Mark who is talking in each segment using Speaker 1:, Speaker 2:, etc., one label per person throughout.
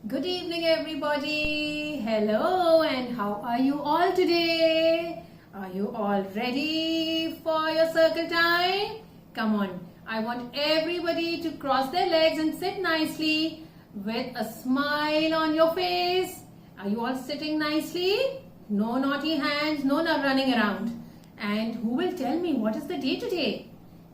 Speaker 1: Good evening, everybody. Hello, and how are you all today? Are you all ready for your circle time? Come on, I want everybody to cross their legs and sit nicely with a smile on your face. Are you all sitting nicely? No naughty hands, no running around. And who will tell me what is the day today?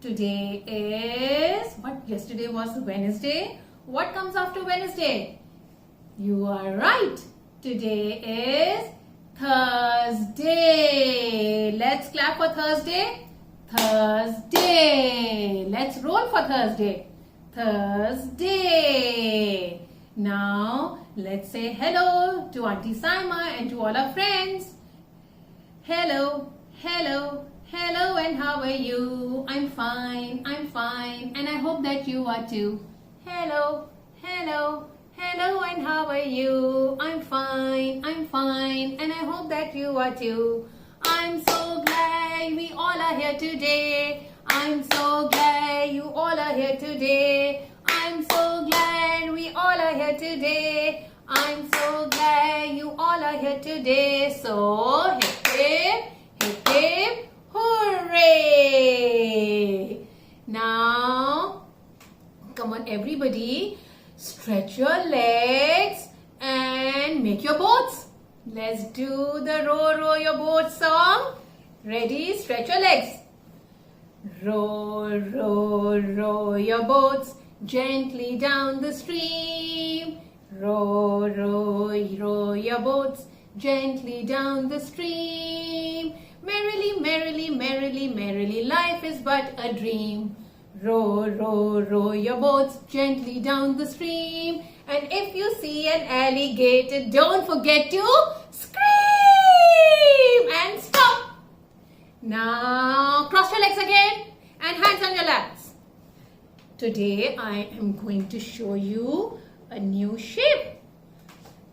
Speaker 1: Today is what? Yesterday was Wednesday. What comes after Wednesday? You are right. Today is Thursday. Let's clap for Thursday. Thursday. Let's roll for Thursday. Thursday. Now, let's say hello to Auntie Saima and to all our friends. Hello, hello, hello, and how are you? I'm fine, and I hope that you are too. Hello, hello, hello, and how are you? I'm fine, and I hope that you are too. I'm so glad we all are here today. I'm so glad you all are here today. I'm so glad we all are here today. I'm so glad you all are here today. So, hip hip, hip hip, hooray! Now, come on everybody, stretch your legs and make your boats. Let's do the row row your boat song. Ready? Stretch your legs. Row, row, row your boats gently down the stream. Row, row, row your boats gently down the stream. Merrily, merrily, merrily, merrily, life is but a dream. Row, row, row your boats gently down the stream. And if you see an alligator, don't forget to scream and stop. Now, cross your legs again and hands on your laps. Today, I am going to show you a new shape.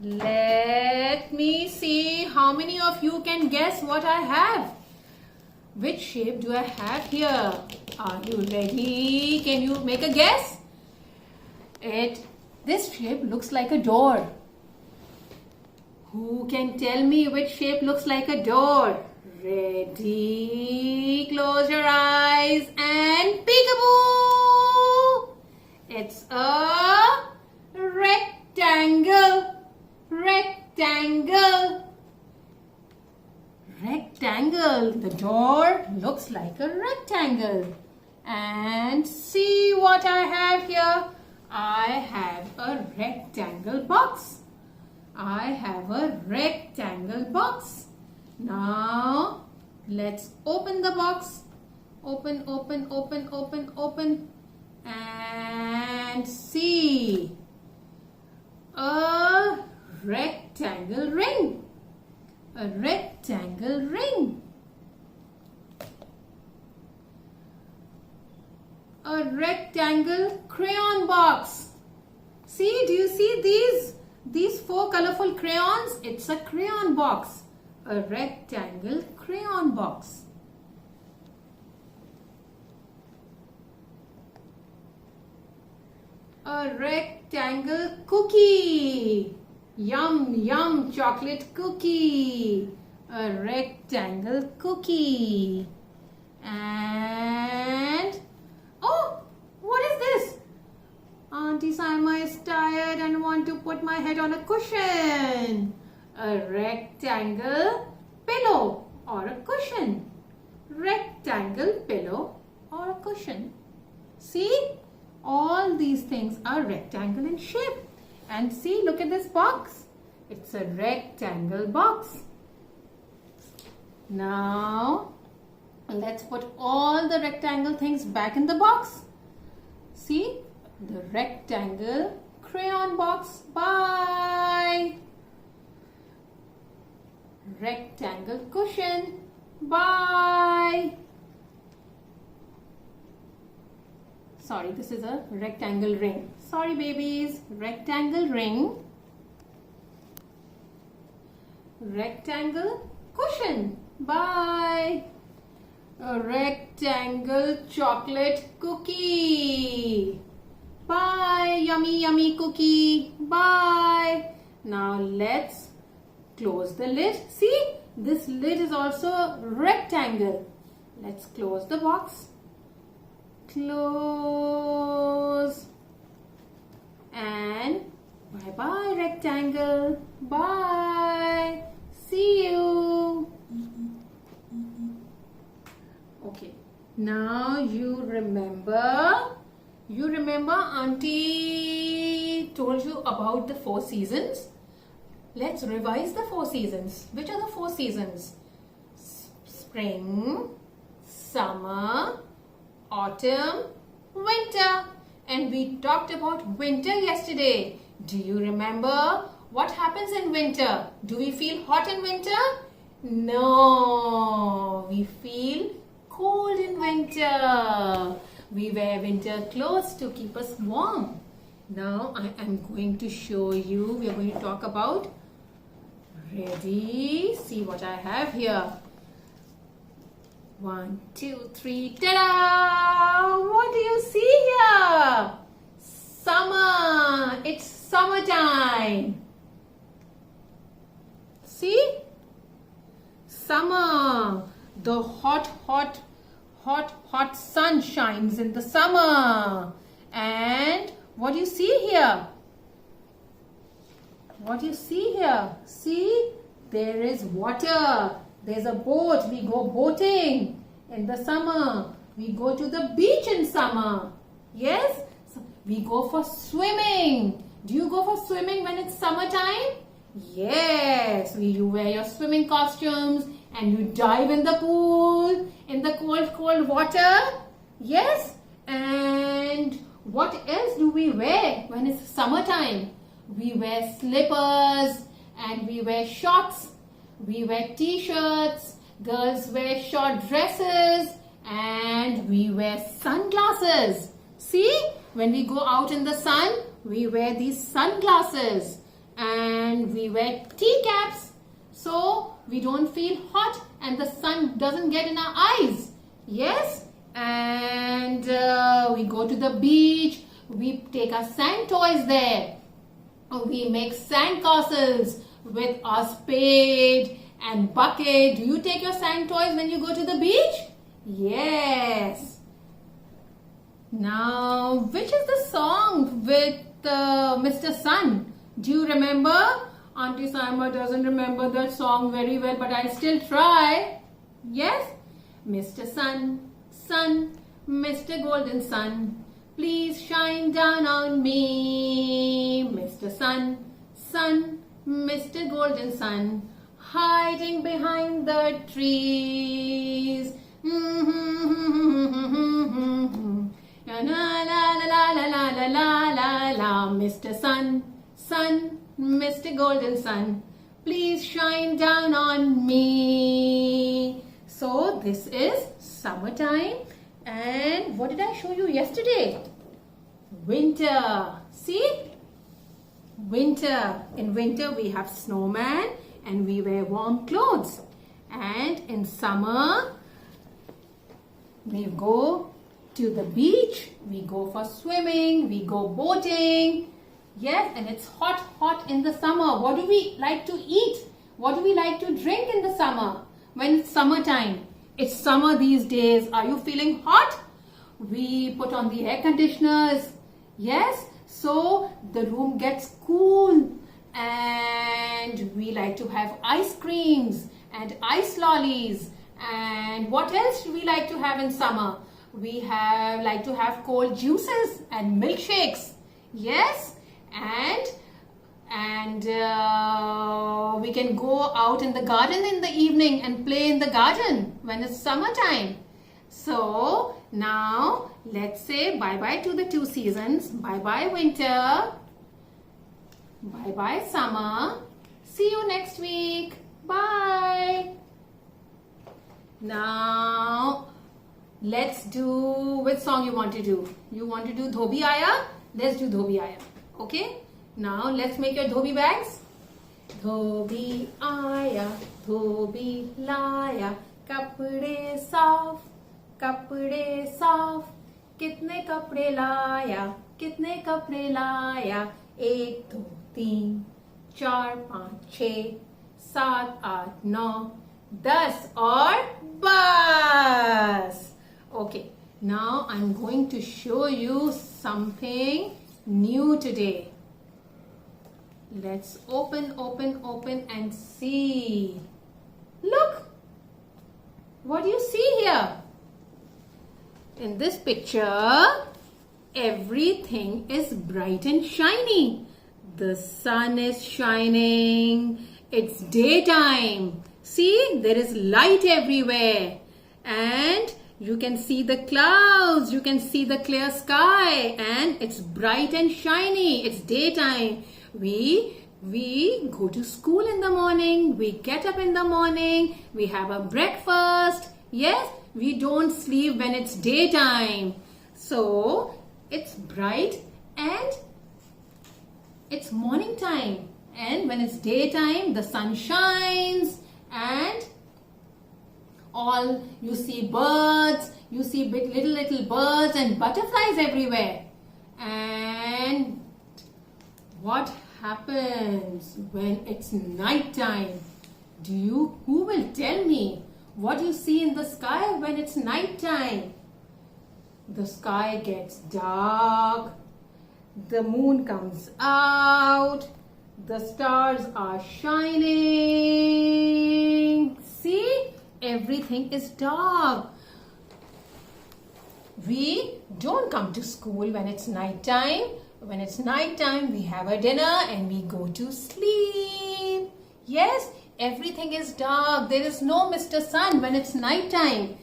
Speaker 1: Let me see how many of you can guess what I have. Which shape do I have here? Are you ready? Can you make a guess? This shape looks like a door. Who can tell me which shape looks like a door? Ready? Close your eyes and peekaboo! It's a rectangle. Rectangle. Rectangle. The door looks like a rectangle. And see what I have here. I have a rectangle box. I have a rectangle box. Now, let's open the box. Open, open, open, open, open. And see a rectangle ring. A rectangle ring. A rectangle crayon box. See, do you see these four colorful crayons? It's a crayon box. A rectangle crayon box. A rectangle cookie. Yum, yum, chocolate cookie. A rectangle cookie. And, oh, what is this? Auntie Saima is tired and want to put my head on a cushion. A rectangle pillow or a cushion. Rectangle pillow or a cushion. See? All these things are rectangle in shape. And see, look at this box. It's a rectangle box. Now, let's put all the rectangle things back in the box. See, the rectangle crayon box. Bye. Rectangle cushion. Bye. Sorry, this is a rectangle ring. Sorry, babies. Rectangle ring. Rectangle cushion. Bye. A rectangle chocolate cookie. Bye, yummy, yummy cookie. Bye. Now let's close the lid. See, this lid is also rectangle. Let's close the box. Close. And bye-bye, rectangle. Bye. See you. Okay. Now you remember Auntie told you about the 4 seasons. Let's revise the 4 seasons. Which are the 4 seasons? Spring, summer, autumn, winter. And we talked about winter yesterday. Do you remember what happens in winter? Do we feel hot in winter? No, we feel cold in winter. We wear winter clothes to keep us warm. Now I am going to show you, we are going to talk about, ready? See what I have here. 1, 2, 3, ta-da! What do you see here? Summer. It's summertime. See? Summer. The hot sun shines in the summer. And what do you see here? What do you see here? See? There is water. There's a boat. We go boating in the summer. We go to the beach in summer. Yes? So we go for swimming. Do you go for swimming when it's summertime? Yes. You wear your swimming costumes and you dive in the pool in the cold water. Yes. And what else do we wear when it's summertime? We wear slippers and we wear shorts. We wear t-shirts, girls wear short dresses, and we wear sunglasses. See, when we go out in the sun, we wear these sunglasses and we wear tea caps so we don't feel hot and the sun doesn't get in our eyes. Yes, and we go to the beach, we take our sand toys there. We make sand castles with our spade and bucket. Do you take your sand toys when you go to the beach? Yes. Now, which is the song with Mr. Sun? Do you remember? Auntie Saima doesn't remember that song very well, but I'll still try. Yes? Mr. Sun, Sun, Mr. Golden Sun, please shine down on me. Mr. Sun, Sun, Mr. Golden Sun, hiding behind the trees. La la la la la la la la la. Mr. Sun, Sun, Mr. Golden Sun, please shine down on me. So this is summertime. And what did I show you yesterday? Winter. See? Winter. In winter we have snowman and we wear warm clothes. And in summer we go to the beach, we go for swimming, we go boating. Yes, and it's hot in the summer. What do we like to eat? What do we like to drink in the summer? When it's summertime. It's summer these days. Are you feeling hot? We put on the air conditioners. Yes, so the room gets cool. And we like to have ice creams and ice lollies. And what else do we like to have in summer? We like to have cold juices and milkshakes. Yes, and we can go out in the garden in the evening and play in the garden when it's summertime. So now let's say bye-bye to the 2 seasons. Bye-bye winter. Bye-bye summer. See you next week. Bye. Now let's do, which song you want to do? You want to do Dhobi Aaya? Let's do Dhobi Aaya. Okay? Now let's make your dhobi bags. Dhobi aaya, dhobi laaya, kapde saaf, kitne kapde laaya, कितने कपड़े लाया? 1 2 3 4 5 6 7 8 9 10 और बस. Okay, now I'm going to show you something new today. Let's open and see. Look, what do you see here? In this picture, everything is bright and shiny. The sun is shining. It's daytime. See, there is light everywhere. And you can see the clouds. You can see the clear sky. And it's bright and shiny. It's daytime. We go to school in the morning. We get up in the morning. We have a breakfast. Yes, we don't sleep when it's daytime. So, it's bright and it's morning time. And when it's daytime, the sun shines and all you see birds, you see little birds and butterflies everywhere. And what happens when it's night time? Who will tell me what you see in the sky when it's night time? The sky gets dark, the moon comes out, the stars are shining. See, everything is dark. We don't come to school when it's night time. When it's night time, we have a dinner and we go to sleep. Yes, everything is dark. There is no Mr. Sun when it's night time.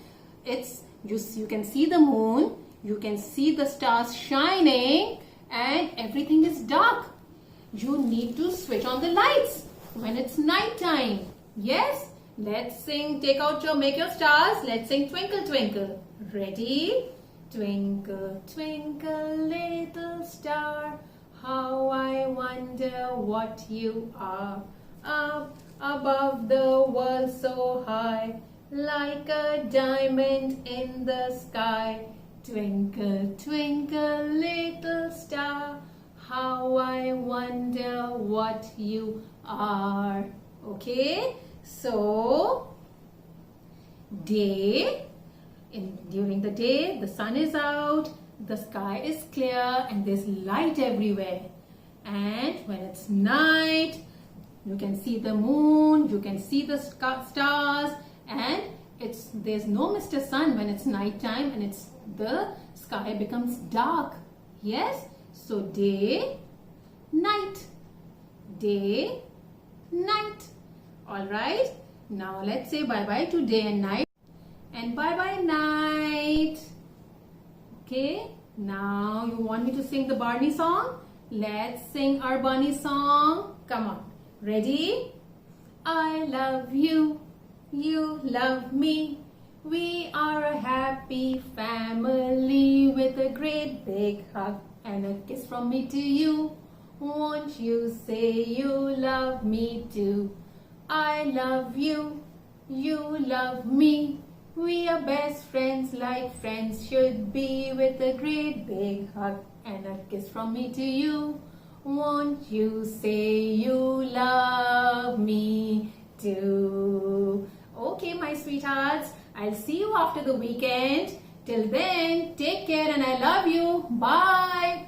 Speaker 1: You can see the moon, you can see the stars shining, and everything is dark. You need to switch on the lights when it's night time. Yes, let's sing. Make your stars. Let's sing Twinkle Twinkle. Ready? Twinkle, twinkle, little star, how I wonder what you are. Up above the world so high, like a diamond in the sky. Twinkle, twinkle, little star, how I wonder what you are. Okay, so during the day, the sun is out, the sky is clear, and there's light everywhere. And when it's night, you can see the moon, you can see the stars, and there's no Mr. Sun when it's night time, and the sky becomes dark. Yes, so day, night, day, night. All right, now let's say bye bye to day and night. And bye-bye night. Okay, now you want me to sing the Barney song? Let's sing our Barney song. Come on. Ready? I love you. You love me. We are a happy family with a great big hug and a kiss from me to you. Won't you say you love me too? I love you. You love me. We are best friends like friends should be, with a great big hug and a kiss from me to you. Won't you say you love me too? Okay, my sweethearts, I'll see you after the weekend. Till then, take care and I love you. Bye.